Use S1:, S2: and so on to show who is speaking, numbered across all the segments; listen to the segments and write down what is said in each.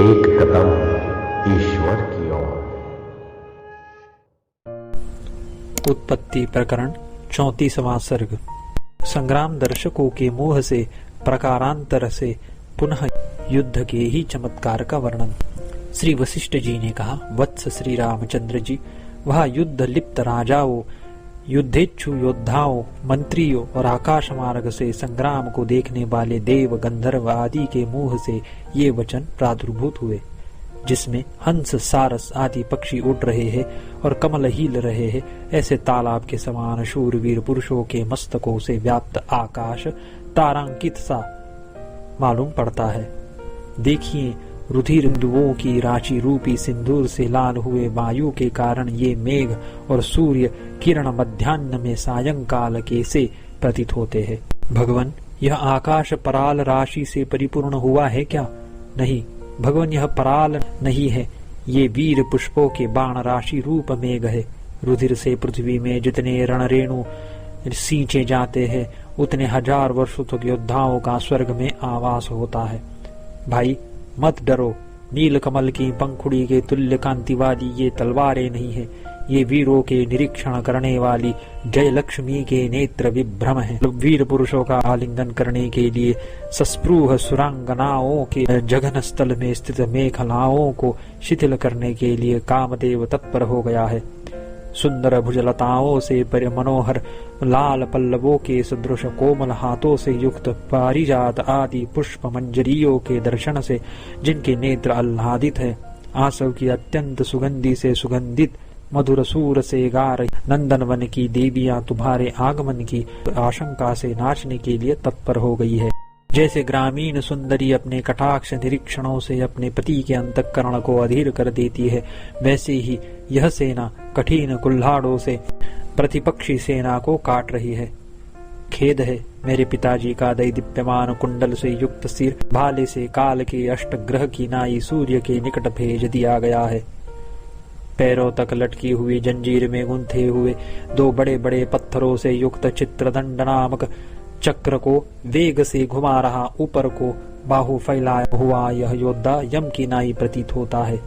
S1: एक कदम ईश्वर की ओर।
S2: उत्पत्ति प्रकरण 34वां सर्ग। संग्राम दर्शकों के मोह से प्रकारांतर से पुनः युद्ध के ही चमत्कार का वर्णन। श्री वशिष्ठ जी ने कहा, वत्स श्री रामचंद्र जी, वह युद्ध लिप्त राजाओं, युद्धेच्छु योद्धाओं, मंत्रियों और आकाश मार्ग से संग्राम को देखने वाले देव गंधर्व आदि के मुंह से ये वचन प्रादुर्भूत हुए, जिसमें हंस सारस आदि पक्षी उड़ रहे हैं और कमल हिल रहे हैं। ऐसे तालाब के समान शूरवीर पुरुषों के मस्तकों से व्याप्त आकाश तारांकित सा मालूम पड़ता है। देखिए, रुधिर बिंदुओं की राशि रूपी सिंदूर से लाल हुए वायु के कारण ये मेघ और सूर्य किरण मध्याह्न में सायंकाल के से प्रतीत होते हैं। भगवान, यह आकाश पराल राशि से परिपूर्ण हुआ है क्या? नहीं भगवान, यह पराल नहीं है, ये वीर पुष्पों के बाण राशि रूप मेघ है। रुधिर से पृथ्वी में जितने रणरेणु सींचे जाते हैं, उतने हजार वर्षों तक योद्धाओं का स्वर्ग में आवास होता है। भाई मत डरो, नील कमल की पंखुड़ी के तुल्य कांति वाली ये तलवारें नहीं है, ये वीरों के निरीक्षण करने वाली जय लक्ष्मी के नेत्र विभ्रम है। वीर पुरुषों का आलिंगन करने के लिए सस्पृह सुरांगनाओं के जघन स्थल में स्थित मेखलाओं को शिथिल करने के लिए कामदेव तत्पर हो गया है। सुंदर भुजलताओं से मनोहर लाल पल्लवों के सदृश कोमल हाथों से युक्त पारिजात आदि पुष्प मंजरियों के दर्शन से जिनके नेत्र आह्लादित है, आसव की अत्यंत सुगंधि से सुगंधित मधुर सूर से गा रही नंदनवन की देवियां तुम्हारे आगमन की आशंका से नाचने के लिए तत्पर हो गई है। जैसे ग्रामीण सुंदरी अपने कटाक्ष निरीक्षणों से अपने पति के अंतःकरण को अधीर कर देती है, वैसे ही यह सेना कठिन कुल्हाड़ों से प्रतिपक्षी सेना को काट रही है। खेद है, मेरे पिताजी का दैदीप्यमान कुंडल से युक्त सिर भाले से काल के अष्टग्रह की नाई सूर्य के निकट भेज दिया गया है। पैरों तक लटकी हुई जंजीर में गुंथे हुए दो बड़े बड़े पत्थरों से युक्त चित्रदंड नामक चक्र को वेग से घुमा रहा ऊपर को बाहु फैलाया हुआ यह योद्धा यम की नाई प्रतीत होता है।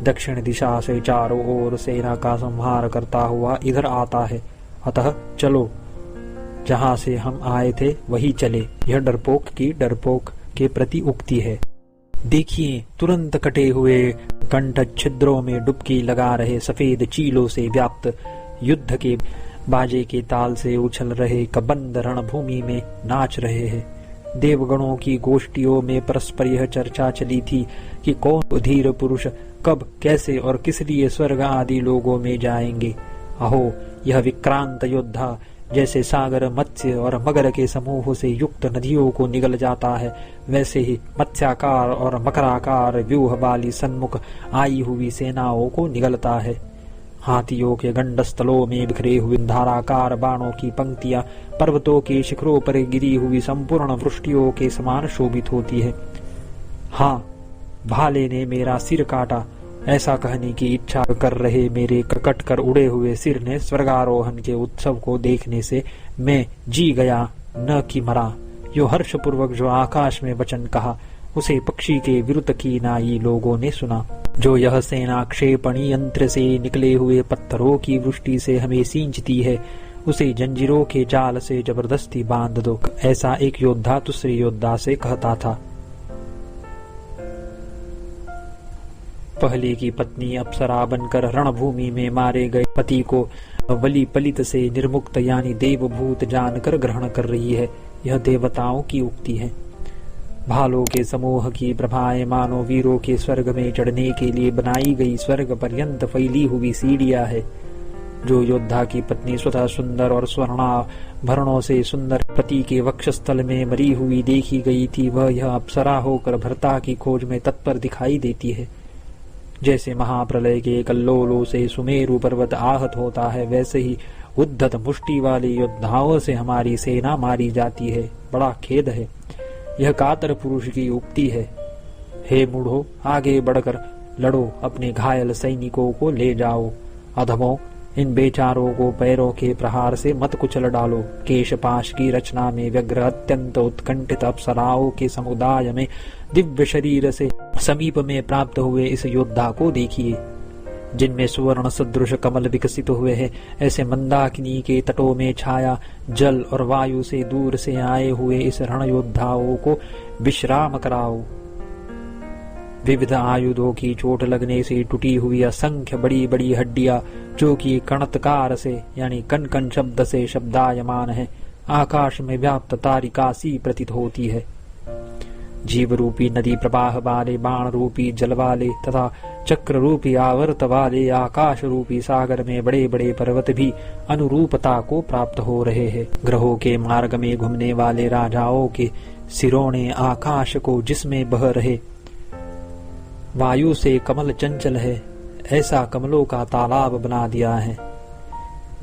S2: दक्षिण दिशा से चारों ओर सेना का संहार करता हुआ इधर आता है। अतः चलो, जहाँ से हम आए थे वही चले। यह डरपोक की डरपोक के प्रति उक्ति है। देखिए, तुरंत कटे हुए कंठ छिद्रों में डुबकी लगा रहे सफेद चीलों से व्याप्त युद्ध के बाजे के ताल से उछल रहे कबंद रणभूमि में नाच रहे हैं। देवगणों की गोष्ठियों में परस्पर यह चर्चा चली थी कि कौन धीर पुरुष कब कैसे और किस लिए स्वर्ग आदि लोगों में जाएंगे। अहो, यह विक्रांत योद्धा जैसे सागर मत्स्य और मगर के समूह से युक्त नदियों को निगल जाता है, वैसे ही मत्स्याकार और मकराकार व्यूह वाली सन्मुख आई हुई सेनाओं को निगलता है। हाथियों के गंडस्थलों में बिखरे हुए धाराकार बाणों की पंक्तियां पर्वतों के शिखरों पर गिरी हुई संपूर्ण वृष्टियों के समान शोभित होती है। हाँ, भाले ने मेरा सिर काटा, ऐसा कहने की इच्छा कर रहे मेरे कट कर उड़े हुए सिर ने स्वर्गारोहण के उत्सव को देखने से मैं जी गया, न कि मरा। यो हर्षपूर्वक जो आकाश में वचन कहा, उसे पक्षी के विरुद्ध की नाई लोगों ने सुना। जो यह सेना क्षेपणी यंत्र से निकले हुए पत्थरों की वृष्टि से हमें सींचती है, उसे जंजीरों के जाल से जबरदस्ती बांध दो, ऐसा एक योद्धा दूसरे योद्धा से कहता था। पहले की पत्नी अप्सरा बनकर रणभूमि में मारे गए पति को वली पलित से निर्मुक्त यानी देवभूत जानकर ग्रहण कर रही है। यह देवताओं की उक्ति है। भालों के समूह की प्रभाएं मानो वीरों के स्वर्ग में चढ़ने के लिए बनाई गई स्वर्ग पर्यंत फैली हुई सीढ़ियां है। जो योद्धा की पत्नी स्वतः सुंदर और स्वर्णाभरणों से सुंदर पति के वक्षस्थल में मरी हुई देखी गई थी, वह यह अप्सरा होकर भर्ता की खोज में तत्पर दिखाई देती है। जैसे महाप्रलय के कल्लोलों से सुमेरु पर्वत आहत होता है, वैसे ही उद्धत मुष्टि वाले योद्धाओं से हमारी सेना मारी जाती है। बड़ा खेद है। यह कातर पुरुष की उक्ति है। हे मूढ़ो, आगे बढ़कर लड़ो, अपने घायल सैनिकों को ले जाओ। अधमों, इन बेचारों को पैरों के प्रहार से मत कुचल डालो। केशपाश की रचना में व्यग्र अत्यंत उत्कंठित अप्सराओं के समुदाय में दिव्य शरीर से समीप में प्राप्त हुए इस योद्धा को देखिए, जिनमें सुवर्ण सदृश कमल विकसित हुए हैं। ऐसे मंदाकिनी के तटों में छाया जल और वायु से दूर से आए हुए इस रण योद्धाओं को विश्राम कराओ। विविध आयुधों की चोट लगने से टूटी हुई असंख्य बड़ी बड़ी हड्डियां, जो कि कणतकार से यानी कण कण शब्द से शब्दायमान है, आकाश में व्याप्त तारिका सी प्रतीत होती है। जीव रूपी नदी प्रवाह वाले, बाण रूपी जल वाले तथा चक्र रूपी आवर्त वाले आकाश रूपी सागर में बड़े बड़े पर्वत भी अनुरूपता को प्राप्त हो रहे हैं। ग्रहों के मार्ग में घूमने वाले राजाओं के सिरों ने आकाश को जिसमें बह रहे वायु से कमल चंचल है, ऐसा कमलों का तालाब बना दिया है।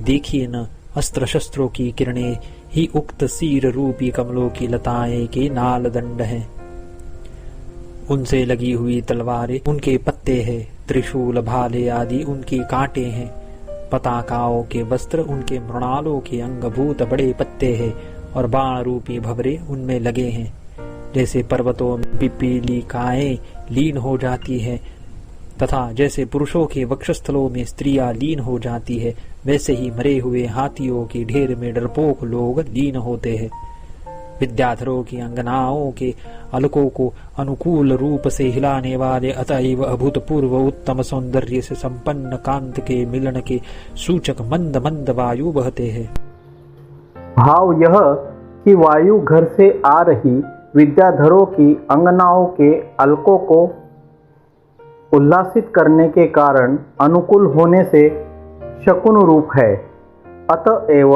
S2: देखिए न, अस्त्र शस्त्रों की किरणें ही उक्त सीर रूपी कमलों की लताएं के नाल दंड हैं। उनसे लगी हुई तलवारें उनके पत्ते हैं, त्रिशूल भाले आदि उनके कांटे हैं, पताकाओं के वस्त्र उनके मृणालों के अंगभूत बड़े पत्ते हैं, और बाण रूपी भंवरे उनमें लगे हैं। जैसे पर्वतों में पिपीलिकाएं लीन हो जाती है तथा जैसे पुरुषों के वक्षस्थलों में स्त्रियां लीन हो जाती है, वैसे ही मरे हुए हाथियों के ढेर में डरपोक लोग लीन होते हैं। विद्याधरों की अंगनाओं के अलकों को अनुकूल रूप से हिलाने वाले अतएव अभूतपूर्व उत्तम सौंदर्य से संपन्न कांत के मिलन के सूचक मंद मंद वायु बहते हैं।
S3: भाव यह कि वायु घर से आ रही विद्याधरों की अंगनाओं के अलकों को उल्लासित करने के कारण अनुकूल होने से शकुन रूप है, अतएव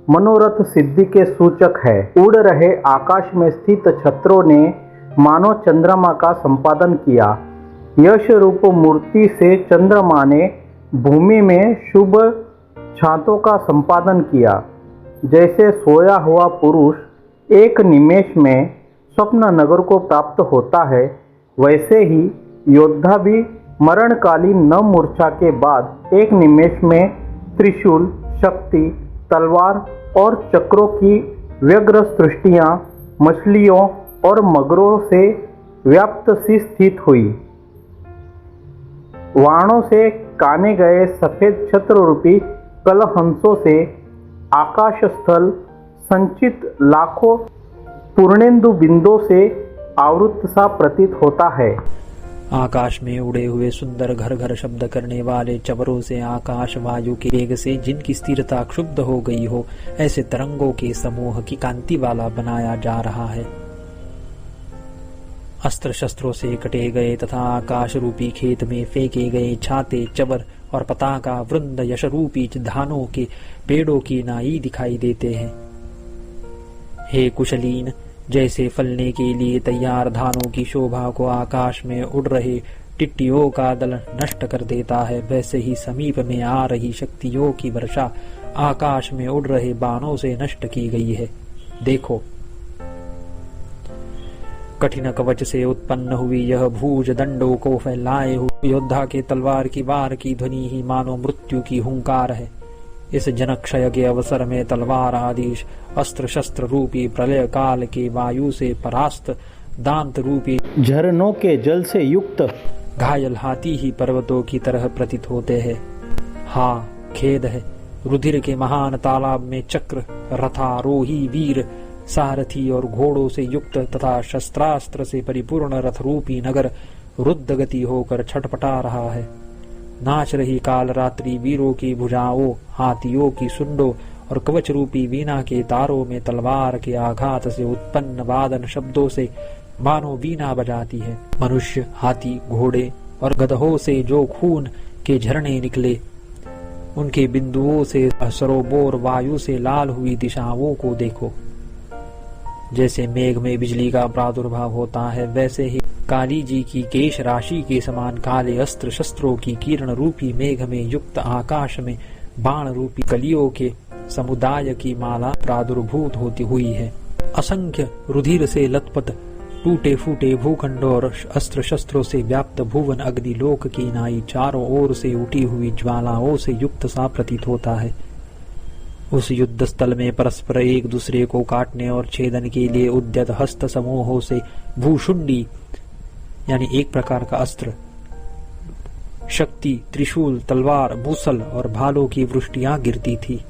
S3: मनोरथ सिद्धि के सूचक है। उड़ रहे आकाश में स्थित छत्रों ने मानो चंद्रमा का संपादन किया। यश रूप मूर्ति से चंद्रमा ने भूमि में शुभ छातों का संपादन किया। जैसे सोया हुआ पुरुष एक निमेष में स्वप्न नगर को प्राप्त होता है, वैसे ही योद्धा भी मरणकालीन न मूर्छा के बाद एक निमेष में त्रिशूल, शक्ति, तलवार और चक्रों की व्यग्र सृष्टियां मछलियों और मगरों से व्याप्त सी स्थित हुई। वाणों से काने गए सफेद छत्र रूपी कलहंसों से आकाश स्थल संचित लाखों पूर्णेंदु बिंदों से आवृत सा प्रतीत होता है।
S2: आकाश में उड़े हुए सुंदर घर घर शब्द करने वाले चवरों से आकाश वायु के वेग से जिनकी स्थिरता क्षुब्ध हो गई हो, ऐसे तरंगों के समूह की कांति वाला बनाया जा रहा है। अस्त्र शस्त्रों से कटे गए तथा आकाश रूपी खेत में फेंके गए छाते, चवर और पताका वृंद यश रूपी धानों के पेड़ों की नाई दिखाई देते हैं। हे कुशलीन, जैसे फलने के लिए तैयार धानों की शोभा को आकाश में उड़ रहे टिट्टियों का दल नष्ट कर देता है, वैसे ही समीप में आ रही शक्तियों की वर्षा आकाश में उड़ रहे बाणों से नष्ट की गई है। देखो, कठिन कवच से उत्पन्न हुई यह भुज दंडों को फैलाए हुए योद्धा के तलवार की वार की ध्वनि ही मानो मृत्यु की हुंकार है। इस जनक्षय के अवसर में तलवार आदि अस्त्र शस्त्र रूपी प्रलय काल के वायु से परास्त दांत रूपी
S3: झरनों के जल से युक्त
S2: घायल हाथी ही पर्वतों की तरह प्रतीत होते हैं। हाँ, खेद है, रुधिर के महान तालाब में चक्र, रथारोही वीर, सारथी और घोड़ों से युक्त तथा शस्त्रास्त्र से परिपूर्ण रथ रूपी नगर रुद्ध गति होकर छटपटा रहा है। नाच रही काल रात्रि वीरों की भुजाओं, हाथियों की सुंडों और कवच रूपी वीणा के तारों में तलवार के आघात से उत्पन्न वादन शब्दों से मानो वीणा बजाती है। मनुष्य, हाथी, घोड़े और गधों से जो खून के झरने निकले, उनके बिंदुओं से सरोबोर वायु से लाल हुई दिशाओं को देखो। जैसे मेघ में बिजली का प्रादुर्भाव होता है, वैसे ही काली जी की केश राशि के समान काले अस्त्र शस्त्रों की किरण रूपी मेघ में युक्त आकाश में बाण रूपी कलियों के समुदाय की माला प्रादुर्भूत होती हुई है। असंख्य रुधिर से लथपथ टूटे फूटे भूखंड और अस्त्र शस्त्रों से व्याप्त भुवन अग्नि लोक की नाई चारों ओर से उठी हुई ज्वालाओं से युक्त सा प्रतीत होता है। उस युद्ध स्थल में परस्पर एक दूसरे को काटने और छेदन के लिए उद्यत हस्त समूहों से भूषुंडी यानी एक प्रकार का अस्त्र, शक्ति, त्रिशूल, तलवार, मूसल और भालों की वृष्टियां गिरती थी।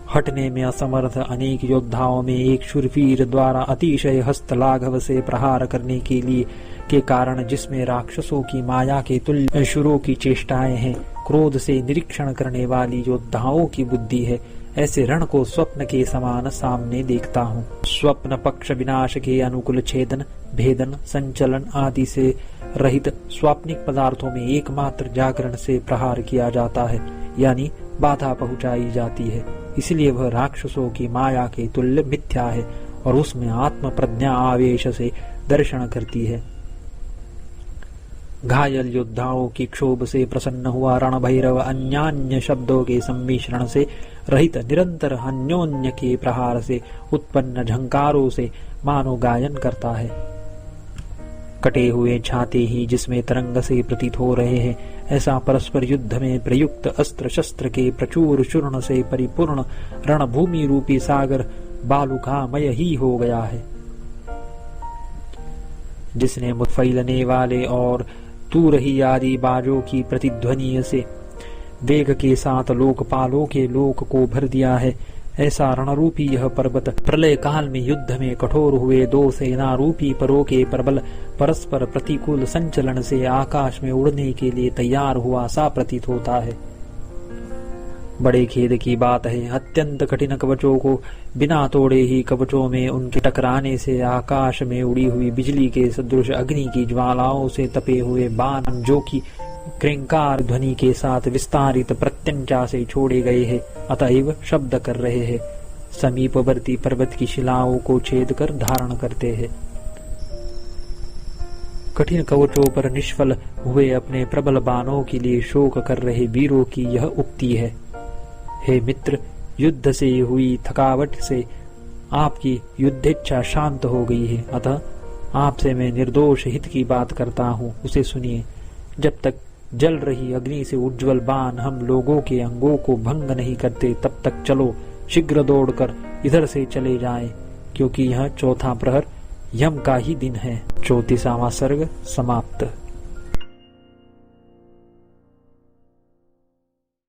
S2: हटने में असमर्थ अनेक योद्धाओं में एक शूरवीर द्वारा अतिशय हस्तलाघव से प्रहार करने के कारण जिसमें राक्षसों की माया के तुल्य शुरों की चेष्टाएं हैं, क्रोध से निरीक्षण करने वाली योद्धाओं की बुद्धि है, ऐसे रण को स्वप्न के समान सामने देखता हूँ। स्वप्न पक्ष विनाश के अनुकूल छेदन, भेदन, संचलन आदि से रहित स्वाप्निक पदार्थों में एकमात्र जागरण से प्रहार किया जाता है, यानी बाधा पहुंचाई जाती है। इसलिए वह राक्षसों की माया के तुल्य मिथ्या है और उसमें आत्म प्रज्ञा आवेश से दर्शन करती है। घायल योद्धाओं की क्षोभ से प्रसन्न हुआ रण भैरव अन्यान्य शब्दों के सम्मिश्रण से रहित निरंतर अन्योन्य के प्रहार से उत्पन्न झंकारों से मानो गायन करता है। कटे हुए छाते ही जिसमें तरंग से प्रतीत हो रहे हैं, ऐसा परस्पर युद्ध में प्रयुक्त अस्त्र शस्त्र के प्रचुर चूर्ण से परिपूर्ण रणभूमि रूपी सागर बालुकामय ही हो गया है, जिसने फैलने वाले और तूरही आदि बाजों की प्रतिध्वनि से वेग के साथ लोकपालों के लोक को भर दिया है। ऐसा रणरूपी यह पर्वत प्रलय काल में युद्ध में कठोर हुए दो सेना रूपी परों के प्रबल परस्पर प्रतिकूल संचलन से आकाश में उड़ने के लिए तैयार हुआ सा प्रतीत होता है। बड़े खेद की बात है, अत्यंत कठिन कवचों को बिना तोड़े ही कवचों में उनके टकराने से आकाश में उड़ी हुई बिजली के सदृश अग्नि की ज्वालाओं से तपे हुए बाण जो कि क्रिंकार ध्वनि के साथ विस्तारित प्रत्यंचा से छोड़े गए हैं, अतएव शब्द कर रहे हैं, समीपवर्ती पर्वत की शिलाओं को छेद कर धारण करते हैं। कठिन कवचों पर निष्फल हुए अपने प्रबल बाणों के लिए शोक कर रहे वीरों की यह उक्ति है। हे मित्र, युद्ध से हुई थकावट से आपकी युद्धेच्छा शांत हो गई है, अतः आपसे मैं निर्दोष हित की बात करता हूँ, उसे सुनिए। जब तक जल रही अग्नि से उज्जवल बाण हम लोगों के अंगों को भंग नहीं करते, तब तक चलो शीघ्र दौड़कर इधर से चले जाएं, क्योंकि यह चौथा प्रहर यम का ही दिन है। 34वां सर्ग समाप्त।